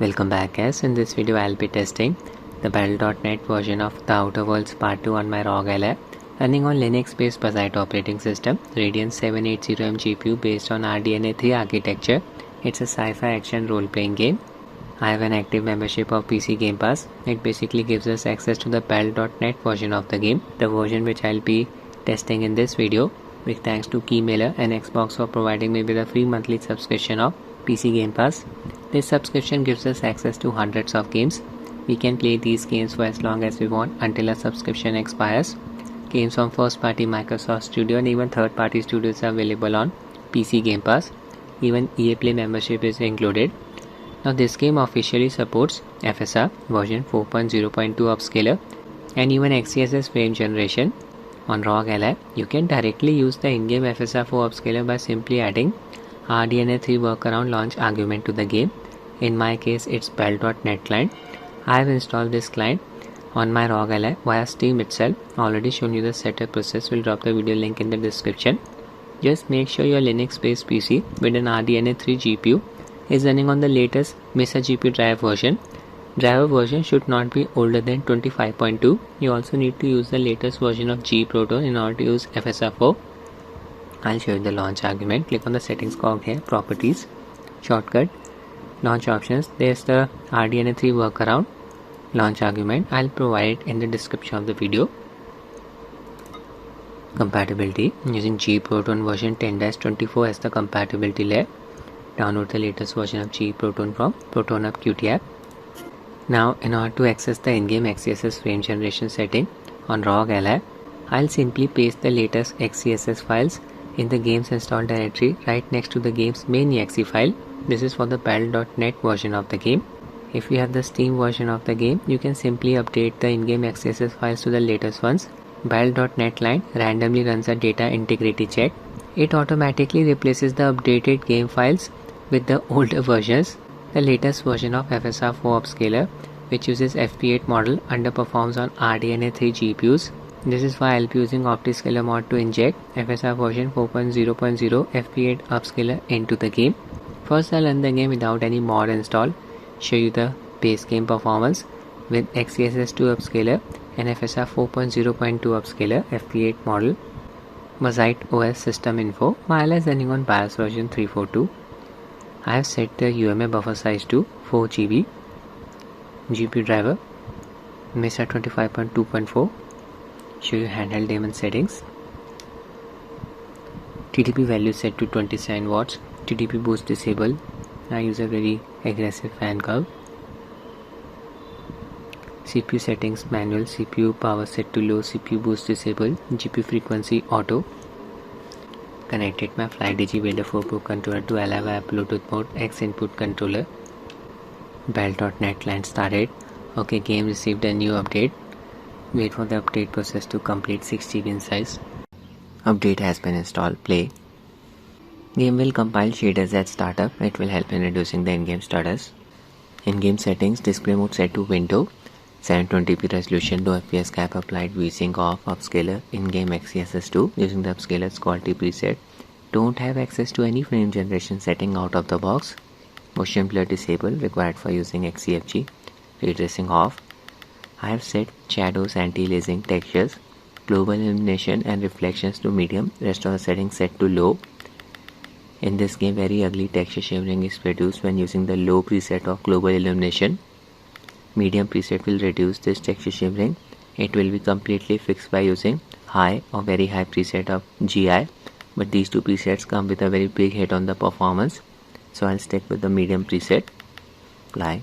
Welcome back guys. In this video I'll be testing the Battle.net version of the Outer Worlds Part 2 on my ROG lab running on Linux based Bazzite operating system, Radeon 780M GPU based on RDNA 3 architecture. It's a sci-fi action role-playing game. I have an active membership of PC Gamepass. It basically gives us access to the Battle.net version of the game, the version which I'll be testing in this video. Big thanks to keymailer and Xbox for providing me with a free monthly subscription of PC Gamepass. This subscription gives us access to hundreds of games. We can play these games for as long as we want until our subscription expires. Games from first party Microsoft Studio and even third party studios are available on PC Gamepass. Even EA Play membership is included. Now this game officially supports FSR version 4.0.2 Upscaler and even XeSS frame generation. On ROG lab, you can directly use the Ingame FSR 4 Upscaler by simply adding RDNA 3 Workaround launch argument to the game. In my case, it's Battle.net client. I have installed this client on my ROG lab via Steam itself. Already shown you the setup process. Will drop the video link in the description. Just make sure your Linux based PC with an RDNA 3 GPU is running on the latest Mesa GPU drive version. Driver version should not be older than 25.2. You also need to use the latest version of Proton in order to use FSR 4. I'll show you the launch argument. Click on the settings cog here, properties, shortcut, launch options. There's the RDNA 3 workaround launch argument. I'll provide it in the description of the video. Compatibility, using Proton version 10-24 as the compatibility layer. Download the latest version of Proton from Proton Up Qt app. Now in order to access the in-game XeSS frame generation setting on ROG lab, I'll simply paste the latest XeSS files in the game's install directory right next to the game's main exe file. This is for the Battle.net version of the game. If you have the Steam version of the game, you can simply update the in-game XeSS files to the latest ones. Battle.net client randomly runs a data integrity check. It automatically replaces the updated game files with the older versions. The latest version of FSR 4 Upscaler, which uses FP8 model, underperforms on RDNA 3 GPUs. This is why I'll be using Optiscaler Mod to inject FSR version 4.0.0 FP8 Upscaler into the game. First I'll run the game without any mod install, show you the base game performance with XeSS 2 Upscaler and FSR 4.0.2 Upscaler FP8 model. Bazzite OS system info. My is running on BIOS version 342. I have set the UMA buffer size to 4 GB. GPU driver Mesa 25.2.4. Show you handheld Daemon settings. TDP value set to 27 watts. TDP boost disabled. I use a very aggressive fan curve. CPU settings manual. CPU power set to low. CPU boost disabled. GPU frequency auto. Connected my Flydigi Vader 4 controller to allow via Bluetooth mode X input controller. Battle.net client started. Okay, game received a new update. Wait for the update process to complete. 6 GB in size. Update has been installed. Play. Game will compile shaders at startup. It will help in reducing the in-game stutters. In-game settings, display mode set to window. 720p resolution, no FPS cap applied, VSync off, Upscaler, in-game XeSS 2 using the Upscaler's quality preset. Don't have access to any frame generation setting out of the box. Motion blur disabled, required for using XCFG. Ray tracing off. I have set shadows, anti-aliasing, textures, global illumination and reflections to medium. Rest of the settings set to low. In this game, very ugly texture shimmering is produced when using the low preset of global illumination. Medium preset will reduce this texture shimmering. It will be completely fixed by using high or very high preset of GI, but these two presets come with a very big hit on the performance, so I'll stick with the medium preset. Apply.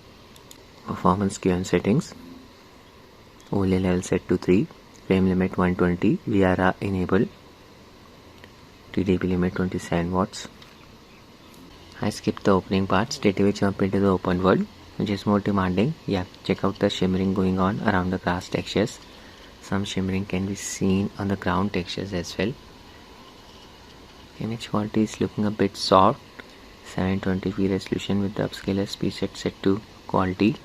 Performance QM settings. OLED level set to 3. Frame limit 120. VRR enabled. TDP limit 27 watts. I skipped the opening part. Straight away jump into the open world, which is more demanding. Yeah, check out the shimmering going on around the grass textures. Some shimmering can be seen on the ground textures as well. Image quality is looking a bit soft. 720p resolution with the Upscaler preset set to quality.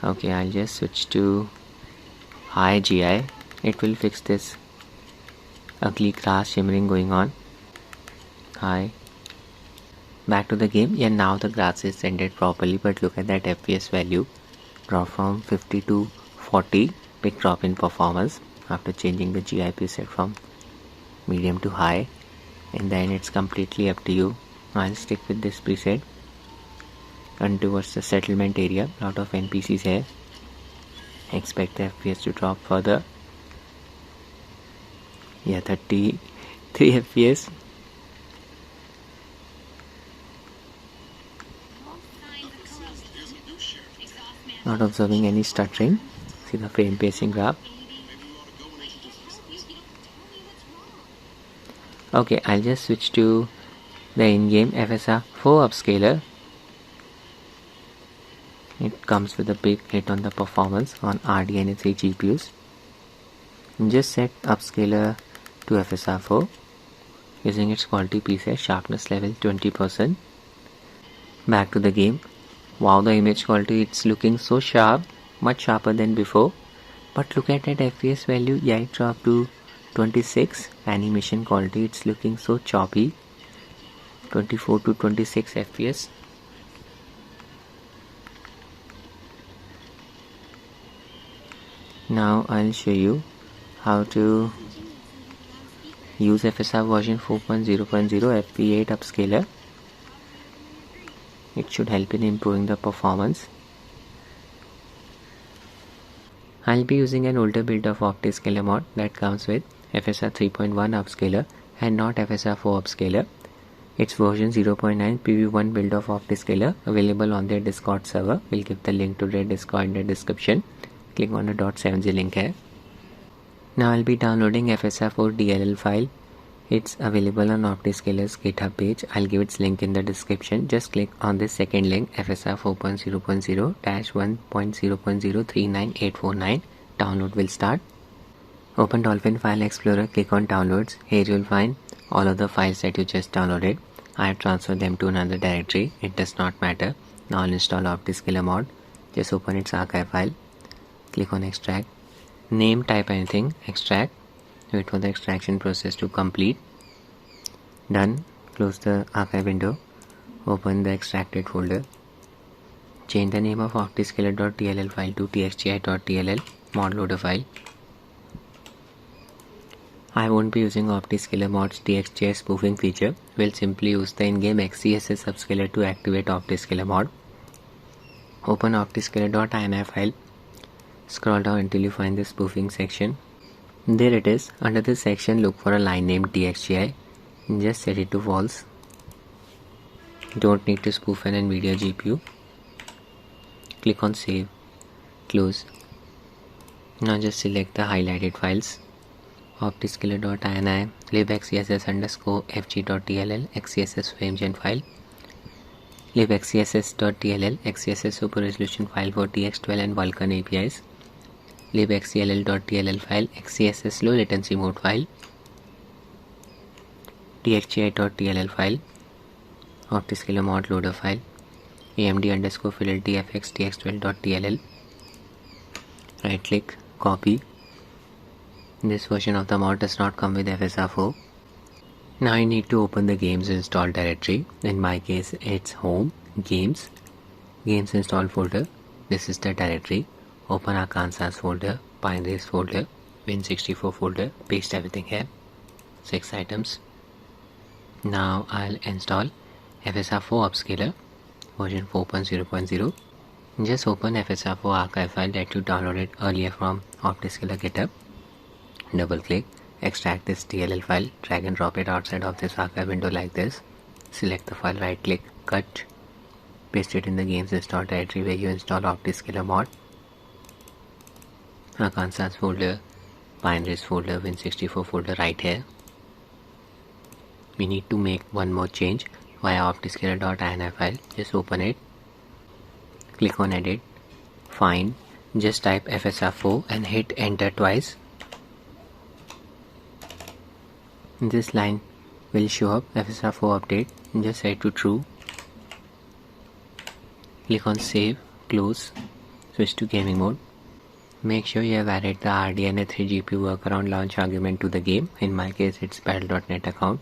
Okay, I'll just switch to high GI. It will fix this ugly grass shimmering going on. High. Back to the game. Yeah, now the grass is rendered properly, but look at that FPS value. Drop from 50 to 40. Big drop in performance after changing the GI preset from medium to high. And then it's completely up to you. I'll stick with this preset. And towards the settlement area, a lot of NPCs here. Expect the FPS to drop further. Yeah, 33 FPS. Not observing any stuttering. See the frame pacing graph. Okay, I'll just switch to the in-game FSR 4 Upscaler. It comes with a big hit on the performance on RDNA 3 GPUs. Just set Upscaler to FSR 4 using its quality preset, sharpness level 20%. Back to the game. Wow, the image quality, it's looking so sharp, much sharper than before. But look at that FPS value, yeah, it dropped to 26. Animation quality, it's looking so choppy. 24 to 26 FPS. Now I'll show you how to use FSR version 4.0.0 FP8 Upscaler. It should help in improving the performance. I'll be using an older build of Optiscaler mod that comes with FSR 3.1 Upscaler and not FSR 4 Upscaler. It's version 0.9 PV1 build of Optiscaler available on their Discord server. We'll give the link to their Discord in the description. Click on the .7g link here. Now I'll be downloading FSR 4 DLL file. It's available on Optiscaler's GitHub page. I'll give its link in the description. Just click on this second link, FSR 4.0.0-1.0.0 Download will start. Open Dolphin File Explorer, click on Downloads. Here you'll find all of the files that you just downloaded. I have transferred them to another directory. It does not matter. Now I'll install Optiscaler mod. Just open its archive file. Click on Extract. Name, type anything. Extract. Wait for the extraction process to complete. Done. Close the archive window. Open the extracted folder. Change the name of Optiscaler.dll file to txgi.dll mod loader file. I won't be using Optiscaler mod's txgi spoofing feature. We'll simply use the in-game XeSS Upscaler to activate Optiscaler mod. Open Optiscaler.ini file. Scroll down until you find the spoofing section. There it is. Under this section, look for a line named txgi. Just set it to false. Don't need to spoof an NVIDIA GPU. Click on Save. Close. Now just select the highlighted files. Optiscaler.ini, libxeSS_fg.dll, XeSS framegen file. libxeSS.dll, XeSS super resolution file for TX12 and Vulkan APIs. libxell.dll file, XeSS low latency mode file. txgi.dll file. Optiscaler mod loader file. AMD_fidelity fx tx12.dll. Right click, copy. This version of the mod does not come with FSR 4. Now I need to open the games install directory. In my case it's home, games, games install folder. This is the directory. Open Arkansas folder, Pine-Race folder, Win64 folder, paste everything here. 6 items. Now I'll install FSR 4 Upscaler version 4.0.0. Just open FSR 4 archive file that you downloaded earlier from Optiscaler GitHub. Double click, extract this DLL file, drag and drop it outside of this archive window like this. Select the file, right click, cut, paste it in the games install directory where you install Optiscaler mod. Arkansas folder, Pine-Race folder, Win64 folder right here. We need to make one more change via Optiscaler.ini file. Just open it, click on edit, find, just type FSR 4 and hit enter twice. This line will show up, FSR 4 update, just set to true. Click on save, close, switch to gaming mode. Make sure you have added the RDNA 3 GPU workaround launch argument to the game. In my case it's battle.net account.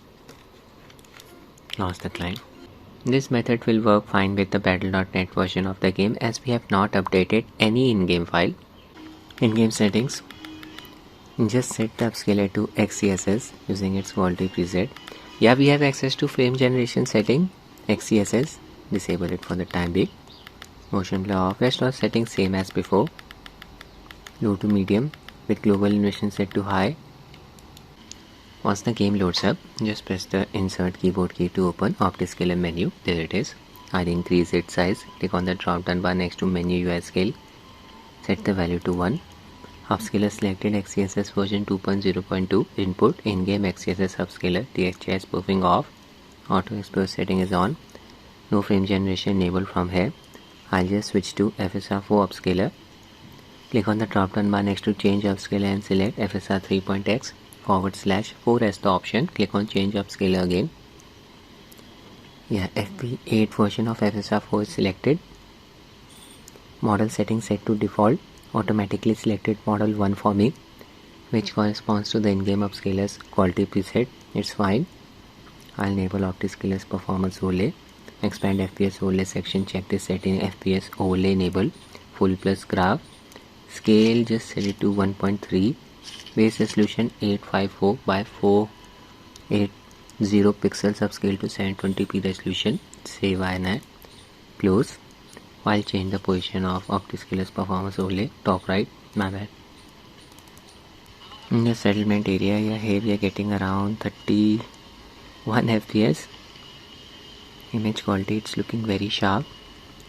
Launch the client. This method will work fine with the Battle.net version of the game as we have not updated any in-game file. In-game settings, just set the upscaler to XeSS using its quality preset. Yeah, we have access to frame generation setting, XeSS, disable it for the time being. Motion blur off, rest all settings same as before. Low to medium with global illumination set to high. Once the game loads up, just press the insert keyboard key to open Optiscaler menu. There it is. I'll increase its size. Click on the drop down bar next to menu UI scale. Set the value to 1. Upscaler selected XeSS version 2.0.2 input in-game XeSS Upscaler DHI spoofing off. Auto explore setting is on. No frame generation enabled from here. I'll just switch to FSR 4 Upscaler. Click on the drop down bar next to change upscaler and select FSR 3.x/4 as the option. Click on change upscaler again. Yeah, FP8 version of FSR 4 is selected. Model settings set to default. Automatically selected model 1 for me, which corresponds to the in-game upscaler's quality preset. It's fine. I'll enable Optiscaler's performance overlay. Expand FPS overlay section, check this setting. FPS overlay enable. Full plus graph. Scale just set it to 1.3. Base resolution 854 by 480 pixels, upscale to 720p resolution. Save and close. I'll change the position of Optiscaler's performance overlay, top right, my bad. In the settlement area, here we are getting around 31 FPS. Image quality, it's looking very sharp.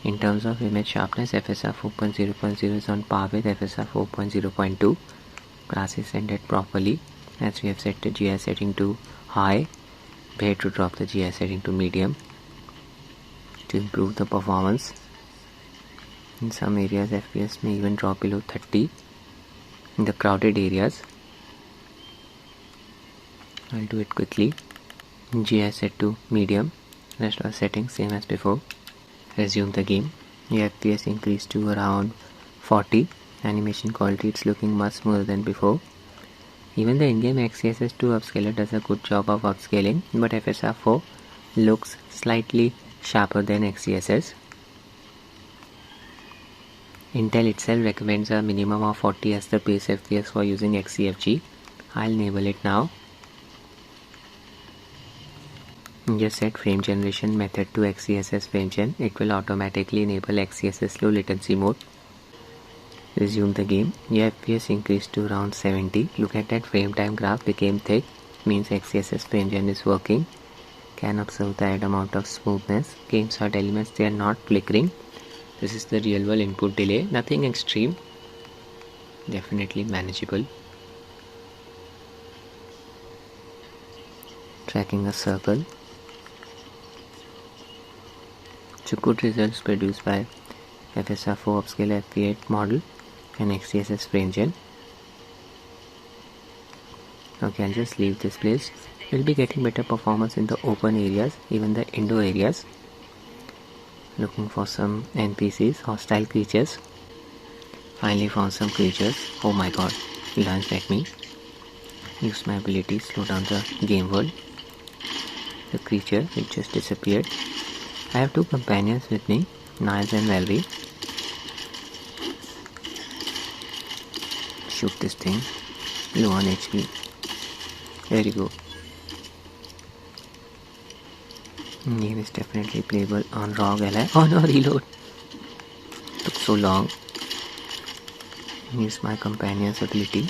In terms of image sharpness, FSR 4.0.0 is on par with FSR 4.0.2. Glass is rendered properly as we have set the GI setting to high. We had to drop the GI setting to medium to improve the performance. In some areas, FPS may even drop below 30. In the crowded areas, I'll do it quickly. GI set to medium. Rest of settings same as before. Resume the game. The FPS increased to around 40. Animation quality, it's looking much smoother than before. Even the in-game XeSS 2 Upscaler does a good job of upscaling, but FSR 4 looks slightly sharper than XeSS. Intel itself recommends a minimum of 40 as the base FPS for using XeFG. I'll enable it now. Just set frame generation method to XeSS frame gen. It will automatically enable XeSS low latency mode. Resume the game. Your FPS increased to around 70. Look at that, frame time graph became thick. Means XeSS frame gen is working. Can observe the added amount of smoothness. Game start elements, they are not flickering. This is the real world input delay. Nothing extreme. Definitely manageable. Tracking a circle. So good results produced by FSR 4 Upscaler FP8 model and XeSS frame gen. Okay, I'll just leave this place. We'll be getting better performance in the open areas, even the indoor areas. Looking for some NPCs, hostile creatures. Finally found some creatures. Oh my god, he launched at me. Use my ability, slow down the game world. The creature, it just disappeared. I have two companions with me, Niles and Valerie. Shoot this thing. Low on HP. There you go. Game is definitely playable on ROG Ally. Oh no, reload. Took so long. Use my companion's ability.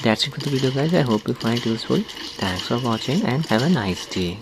That's it for the video guys. I hope you find it useful. Thanks for watching and have a nice day.